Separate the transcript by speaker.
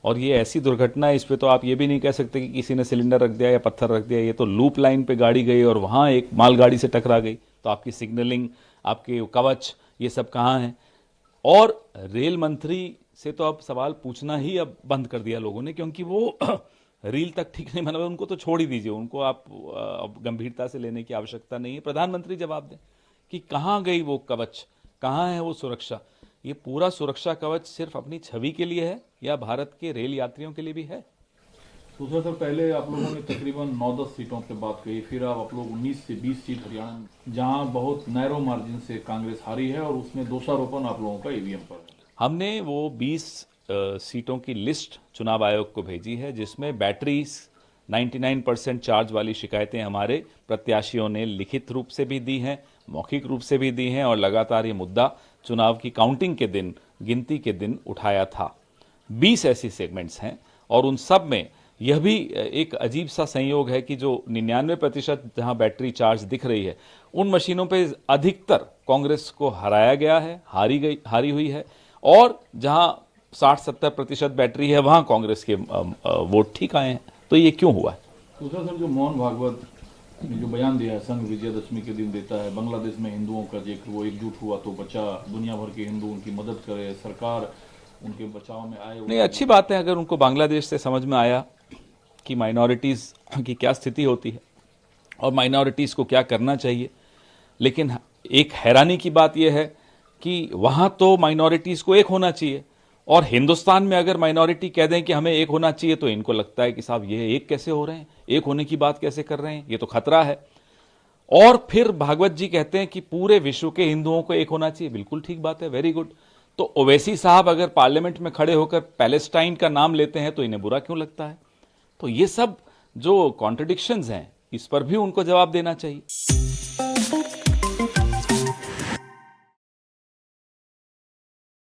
Speaker 1: और ये ऐसी दुर्घटना है, इस पे तो आप ये भी नहीं कह सकते कि किसी ने सिलेंडर रख दिया या पत्थर रख दिया। ये तो लूप लाइन पे गाड़ी गई और वहाँ एक मालगाड़ी से टकरा गई। तो आपकी सिग्नलिंग, आपके कवच, ये सब कहाँ हैं? और रेल मंत्री से तो अब सवाल पूछना ही अब बंद कर दिया लोगों ने, क्योंकि वो रील तक ठीक नहीं बना। उनको तो छोड़ ही दीजिए, उनको आप अब गंभीरता से लेने की आवश्यकता नहीं है। प्रधानमंत्री जवाब दें कि कहाँ गई वो कवच, कहाँ है वो सुरक्षा। ये पूरा सुरक्षा कवच सिर्फ अपनी छवि के लिए है या भारत के रेल यात्रियों के लिए भी है?
Speaker 2: दूसरा सर, पहले आप लोगों ने तकरीबन 9-10 सीटों पे बात कही, फिर आप लोग 19 से 20 सीट हरियाणा, जहां बहुत नैरो मार्जिन से कांग्रेस हारी है, और उसमें दोषारोपण आप लोगों का ईवीएम पर है।
Speaker 1: हमने वो 20 सीटों की लिस्ट चुनाव आयोग को भेजी है, जिसमें बैटरी 99% चार्ज वाली शिकायतें हमारे प्रत्याशियों ने लिखित रूप से भी दी हैं, मौखिक रूप से भी दी हैं, और लगातार ये मुद्दा चुनाव की काउंटिंग के दिन, गिनती के दिन उठाया था। 20 ऐसी सेगमेंट्स हैं, और उन सब में यह भी एक अजीब सा संयोग है कि जो 99% जहां बैटरी चार्ज दिख रही है, उन मशीनों पे अधिकतर कांग्रेस को हराया गया है, हारी हुई है। और जहां 60-70% बैटरी है, वहां कांग्रेस के वोट ठीक आए हैं। तो ये क्यों हुआ है?
Speaker 2: दूसरा सर, जो मोहन भागवत ने जो बयान दिया है, संघ विजयदशमी के दिन देता है, बांग्लादेश में हिंदुओं का जिक्र, वो एकजुट हुआ तो बचा, दुनिया भर के हिंदू उनकी मदद करे, सरकार उनके बचाव में आए।
Speaker 1: नहीं, अच्छी बात है अगर उनको बांग्लादेश से समझ में आया कि माइनॉरिटीज की क्या स्थिति होती है और माइनॉरिटीज को क्या करना चाहिए। लेकिन एक हैरानी की बात यह है कि वहां तो माइनॉरिटीज को एक होना चाहिए, और हिंदुस्तान में अगर माइनॉरिटी कह दें कि हमें एक होना चाहिए, तो इनको लगता है कि साहब ये एक कैसे हो रहे हैं, एक होने की बात कैसे कर रहे हैं, ये तो खतरा है। और फिर भागवत जी कहते हैं कि पूरे विश्व के हिंदुओं को एक होना चाहिए। बिल्कुल ठीक बात है, वेरी गुड। तो ओवैसी साहब अगर पार्लियामेंट में खड़े होकर पैलेस्टाइन का नाम लेते हैं तो इन्हें बुरा क्यों लगता है? तो ये सब जो कॉन्ट्रडिक्शंस हैं, इस पर भी उनको जवाब देना चाहिए।